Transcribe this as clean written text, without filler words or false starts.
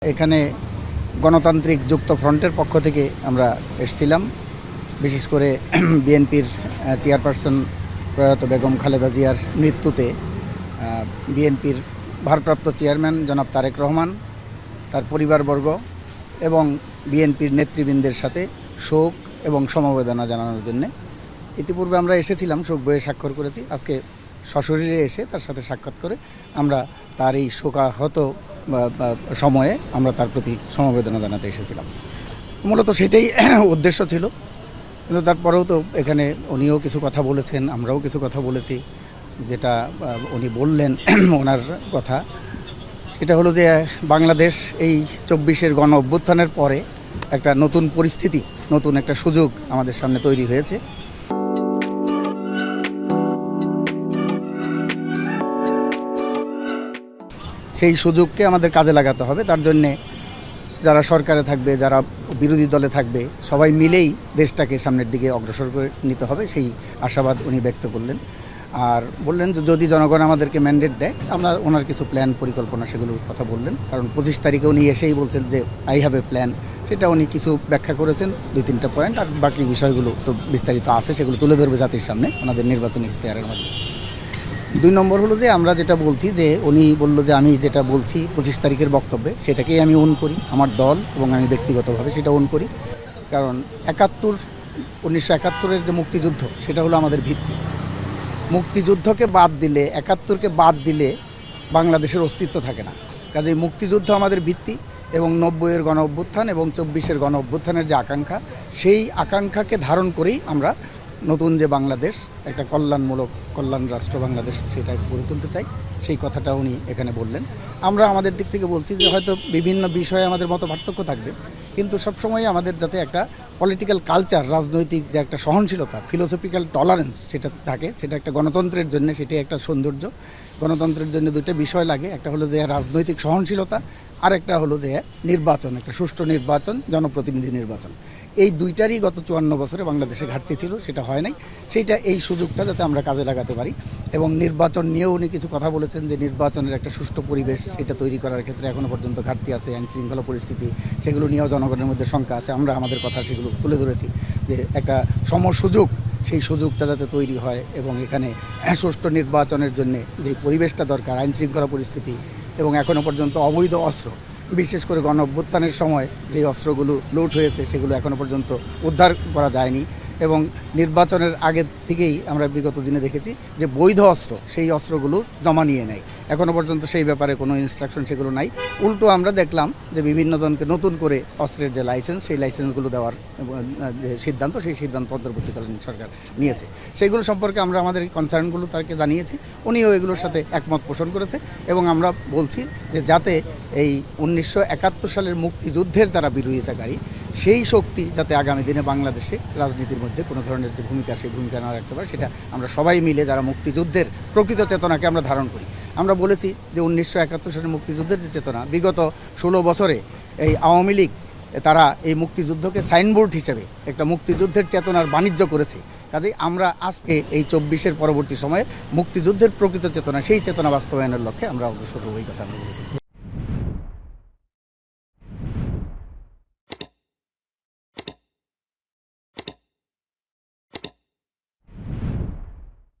এখানে গণতান্ত্রিক যুক্ত ফ্রন্টের পক্ষ থেকে আমরা এসেছিলাম। বিশেষ করে বিএনপির চেয়ারপারসন প্রয়াত বেগম খালেদা জিয়ার মৃত্যুতে বিএনপির ভারপ্রাপ্ত চেয়ারম্যান জনাব তারেক রহমান, তার পরিবারবর্গ এবং বিএনপির নেতৃবৃন্দের সাথে শোক এবং সমবেদনা জানানোর জন্যে ইতিপূর্বে আমরা এসেছিলাম, শোক বইয়ে স্বাক্ষর করেছি। আজকে সশরীরে এসে তার সাথে সাক্ষাৎ করে আমরা তার এই শোকাহত সময়ে আমরা তার প্রতি সমবেদনা জানাতে এসেছিলাম। মূলত সেটাই উদ্দেশ্য ছিল। কিন্তু তারপরেও তো এখানে উনিও কিছু কথা বলেছেন, আমরাও কিছু কথা বলেছি। যেটা উনি বললেন ওনার কথা, সেটা হলো যে বাংলাদেশ এই ২৪-এর গণ অভ্যুত্থানের পরে একটা নতুন পরিস্থিতি, নতুন একটা সুযোগ আমাদের সামনে তৈরি হয়েছে। সেই সুযোগকে আমাদের কাজে লাগাতে হবে। তার জন্যে যারা সরকারে থাকবে, যারা বিরোধী দলে থাকবে, সবাই মিলেই দেশটাকে সামনের দিকে অগ্রসর করে নিতে হবে, সেই আশাবাদ উনি ব্যক্ত করলেন। আর বললেন যে যদি জনগণ আমাদেরকে ম্যান্ডেট দেয়, আমরা ওনার কিছু প্ল্যান পরিকল্পনা সেগুলোর কথা বললেন। কারণ ২৫ তারিখে উনি এসেই বলছেন যে আই হ্যাভ এ প্ল্যান, সেটা উনি কিছু ব্যাখ্যা করেছেন, ২-৩টা পয়েন্ট। আর বাকি বিষয়গুলো তো বিস্তারিত আছে, সেগুলো তুলে ধরবে জাতির সামনে ওনাদের নির্বাচনী ইশতেহারের মধ্যে। ২ নম্বর হলো যে আমরা যেটা বলছি, যে উনি বলল যে আমি যেটা বলছি ২৫ তারিখের বক্তব্যে, সেটাকেই আমি ওন করি, আমার দল এবং আমি ব্যক্তিগতভাবে সেটা ওন করি। কারণ 19৭-এর যে মুক্তিযুদ্ধ, সেটা হলো আমাদের ভিত্তি। মুক্তিযুদ্ধকে বাদ দিলে, ৭১কে বাদ দিলে বাংলাদেশের অস্তিত্ব থাকে না। কাজেই মুক্তিযুদ্ধ আমাদের ভিত্তি এবং ৯০-এর গণ অভ্যুত্থান এবং ২৪-এর গণ অভ্যুত্থানের যে আকাঙ্ক্ষা, সেই আকাঙ্ক্ষাকে ধারণ করেই আমরা নতুন যে বাংলাদেশ, একটা কল্যাণ রাষ্ট্র বাংলাদেশ, সেটা গড়ে তুলতে চাই। সেই কথাটা উনি এখানে বললেন। আমরা আমাদের দিক থেকে বলছি যে হয়তো বিভিন্ন বিষয়ে আমাদের মতো পার্থক্য থাকবে, কিন্তু সবসময় আমাদের যাতে একটা পলিটিক্যাল কালচার, রাজনৈতিক যে একটা সহনশীলতা, ফিলোসফিক্যাল টলারেন্স সেটা থাকে, সেটা একটা গণতন্ত্রের জন্য সেটাই একটা সৌন্দর্য। গণতন্ত্রের জন্য দুটো বিষয় লাগে, একটা হলো যে রাজনৈতিক সহনশীলতা, আর একটা হলো যে নির্বাচন, একটা সুষ্ঠু নির্বাচন, জনপ্রতিনিধি নির্বাচন। এই দুইটারই গত ৫৪ বছরে বাংলাদেশে ঘাটতি ছিল, সেটা হয় নাই। সেইটা এই সুযোগটা যাতে আমরা কাজে লাগাতে পারি। এবং নির্বাচন নিয়েও উনি কিছু কথা বলেছেন, যে নির্বাচনের একটা সুষ্ঠু পরিবেশ সেটা তৈরি করার ক্ষেত্রে এখনও পর্যন্ত ঘাটতি আছে, আইনশৃঙ্খলা পরিস্থিতি, সেগুলো নিয়েও জনগণের মধ্যে শঙ্কা আছে। আমরা আমাদের কথা সেগুলো তুলে ধরেছি, যে একটা সমসুযোগ, সেই সুযোগটা যাতে তৈরি হয় এবং এখানে সুষ্ঠু নির্বাচনের জন্য যে পরিবেশটা দরকার, আইনশৃঙ্খলা পরিস্থিতি এবং এখনও পর্যন্ত অবৈধ অস্ত্র, বিশেষ করে গণ অভ্যুত্থানের সময় যে অস্ত্রগুলো লুট হয়েছে, সেগুলো এখনও পর্যন্ত উদ্ধার করা যায়নি। এবং নির্বাচনের আগে থেকেই আমরা বিগত দিনে দেখেছি যে বৈধ অস্ত্র, সেই অস্ত্রগুলো জমা নিয়ে নেয়। এখনও পর্যন্ত সেই ব্যাপারে কোনো ইনস্ট্রাকশন সেগুলো নাই। উল্টো আমরা দেখলাম যে বিভিন্ন জনকে নতুন করে অস্ত্রের যে লাইসেন্স, সেই লাইসেন্সগুলো দেওয়ার যে সিদ্ধান্ত, সেই সিদ্ধান্ত অন্তর্বর্তীকালীন সরকার নিয়েছে। সেইগুলো সম্পর্কে আমরা আমাদের কনসার্নগুলো তাকে জানিয়েছি, উনিও এগুলোর সাথে একমত পোষণ করেছে। এবং আমরা বলছি যে যাতে এই ১৯৭১ সালের মুক্তিযুদ্ধের যারা বিরোধিতাকারী, সেই শক্তি যাতে আগামী দিনে বাংলাদেশে রাজনীতির মধ্যে কোনো ধরনের যে ভূমিকা, সেই ভূমিকা না রাখতে পারে, সেটা আমরা সবাই মিলে যারা মুক্তিযুদ্ধের প্রকৃত চেতনাকে আমরা ধারণ করি। আমরা বলেছি যে ১৯৭১ সালের মুক্তিযুদ্ধের যে চেতনা, বিগত ১৬ বছরে এই আওয়ামী লীগ তারা এই মুক্তিযুদ্ধকে সাইনবোর্ড হিসেবে একটা মুক্তিযুদ্ধের চেতনার বাণিজ্য করেছে। কাজেই আমরা আজকে এই ২৪-এর পরবর্তী সময়ে মুক্তিযুদ্ধের প্রকৃত চেতনা, সেই চেতনা বাস্তবায়নের লক্ষ্যে আমরা অগ্রসর হব, এই কথা আমরা বলেছি।